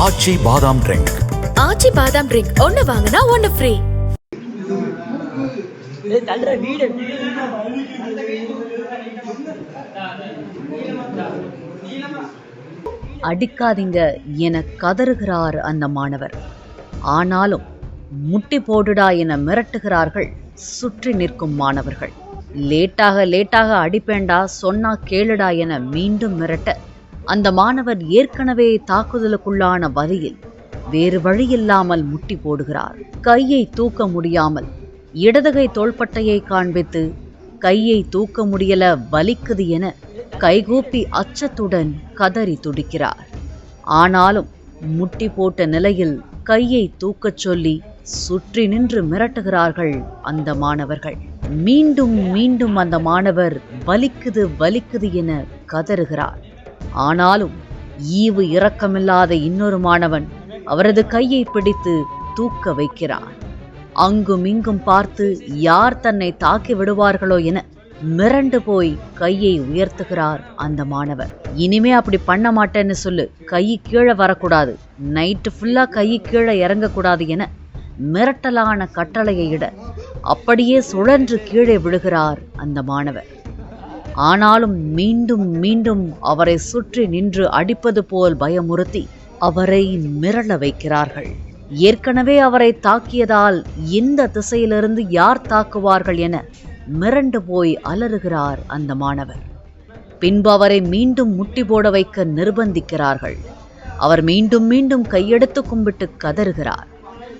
ஆச்சி பாதாம் ட்ரிங்க். ஆச்சி பாதாம் ட்ரிங்க் ஒன்னு வாங்கினா ஒன்னு ஃப்ரீ. அடிக்காதீங்க என கதறுகிறார் அந்த மாணவர். ஆனாலும் முட்டி போடுடா என மிரட்டுகிறார்கள் சுற்றி நிற்கும் மாணவர்கள். லேட்டாக அடிப்பேண்டா, சொன்னா கேளுடா என மீண்டும் மிரட்ட அந்த மாணவர் ஏற்கனவே தாக்குதலுக்குள்ளான வலியில் வேறு வழியில்லாமல் முட்டி போடுகிறார். கையை தூக்க முடியாமல் இடதுகை தோள்பட்டையை காண்பித்து கையை தூக்க முடியல, வலிக்குது என கைகூப்பி அச்சத்துடன் கதறி துடிக்கிறார். ஆனாலும் முட்டி போட்ட நிலையில் கையை தூக்கச் சொல்லி சுற்றி நின்று மிரட்டுகிறார்கள் அந்த மாணவர்கள். மீண்டும் அந்த மாணவர் வலிக்குது என கதறுகிறார். ஆனாலும் ஈவு இரக்கமில்லாத இன்னொரு மாணவன் அவரது கையை பிடித்து தூக்க வைக்கிறான். அங்கும் இங்கும் பார்த்து யார் தன்னை தாக்கி விடுவார்களோ என மிரண்டு போய் கையை உயர்த்துகிறார் அந்த மாணவர். இனிமே அப்படி பண்ண மாட்டேன்னு சொல்லு, கை கீழே வரக்கூடாது, நைட்டு ஃபுல்லா கை கீழே இறங்கக்கூடாது என மிரட்டலான கட்டளையை இட அப்படியே சுழன்று கீழே விழுகிறார் அந்த மாணவர். ஆனாலும் மீண்டும் அவரை சுற்றி நின்று அடிப்பது போல் பயமுறுத்தி அவரை மிரள வைக்கிறார்கள். ஏற்கனவே அவரை தாக்கியதால் இந்த திசையிலிருந்து யார் தாக்குவார்கள் என மிரண்டு போய் அலறுகிறார் அந்த மாணவர். பின்பு அவரை மீண்டும் முட்டி போட வைக்க நிர்பந்திக்கிறார்கள். அவர் மீண்டும் கையெடுத்து கும்பிட்டு கதறுகிறார்.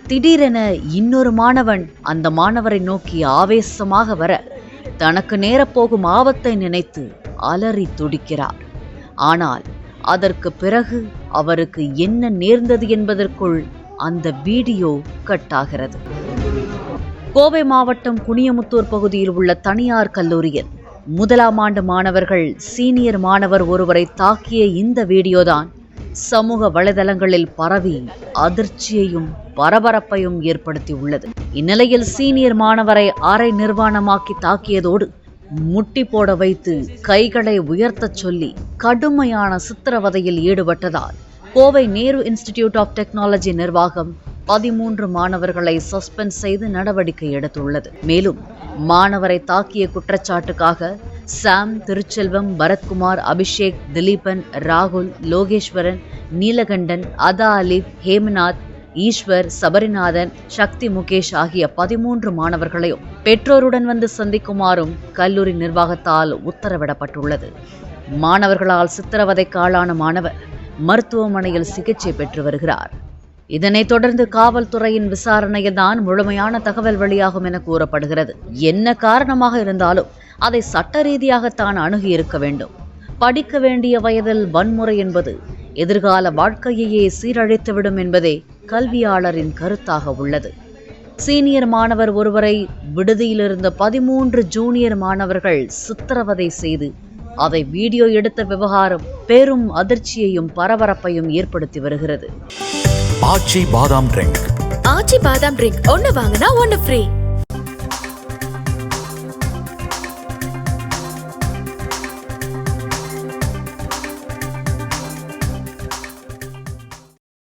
திடீரென இன்னொரு மாணவன் அந்த மாணவரை நோக்கி ஆவேசமாக வர தனக்கு நேரப்போகும் ஆபத்தை நினைத்து அலறி துடிக்கிறார். ஆனால் அதற்கு பிறகு அவருக்கு என்ன நேர்ந்தது என்பதற்குள் அந்த வீடியோ கட்டாகிறது. கோவை மாவட்டம் குனியமுத்தூர் பகுதியில் உள்ள தனியார் கல்லூரியில் 1ஆம் ஆண்டு மாணவர்கள் சீனியர் மாணவர் ஒருவரை தாக்கிய இந்த வீடியோதான் சமூக வலைதளங்களில் பரவி அதிர்ச்சியையும் பரபரப்பையும் ஏற்படுத்தியுள்ளது. இந்நிலையில் சீனியர் மாணவரை அரை நிர்வாணமாக்கி தாக்கியதோடு முட்டி போட வைத்து கைகளை உயர்த்தச் சொல்லி கடுமையான சித்திரவதையில் ஈடுபட்டதால் Kovai Nehru institute of technology நிர்வாகம் 13 மாணவர்களை சஸ்பெண்ட் செய்து நடவடிக்கை எடுத்துள்ளது. மேலும் மாணவரை தாக்கிய குற்றச்சாட்டுக்காக சாம், திருச்செல்வம், பரத்குமார், அபிஷேக், திலீபன், ராகுல், லோகேஸ்வரன், நீலகண்டன், அதா அலிப், ஹேமநாத், ஈஸ்வர், சபரிநாதன், சக்தி முகேஷ் ஆகிய 13 மாணவர்களையும் பெற்றோருடன் வந்து சந்திக்குமாறும் கல்லூரி நிர்வாகத்தால் உத்தரவிடப்பட்டுள்ளது. மாணவர்களால் சித்திரவதைக்கு ஆளான மாணவர் மருத்துவமனையில் சிகிச்சை பெற்று வருகிறார். இதனைத் தொடர்ந்து காவல்துறையின் விசாரணையில் தான் முழுமையான தகவல் வெளியாகும் என கூறப்படுகிறது. என்ன காரணமாக இருந்தாலும் அதை சட்ட ரீதியாகத்தான் அணுகி இருக்க வேண்டும். படிக்க வேண்டிய வயதில் வன்முறை என்பது எதிர்கால வாழ்க்கையையே சீரழித்துவிடும் என்பதே கல்வியாளரின் கருத்தாக உள்ளது. சீனியர் மாணவர் ஒருவரை விடுதியில் இருந்த 13 ஜூனியர் மாணவர்கள் சித்திரவதை செய்து அதை வீடியோ எடுத்த விவகாரம் பெரும் அதிர்ச்சியையும் பரபரப்பையும் ஏற்படுத்தி வருகிறது. ஆச்சி பாதாம் ட்ரிங்க். ஆச்சி பாதாம் ட்ரிங்க் ஒன்னு வாங்கினா ஒன்னு ஃப்ரீ.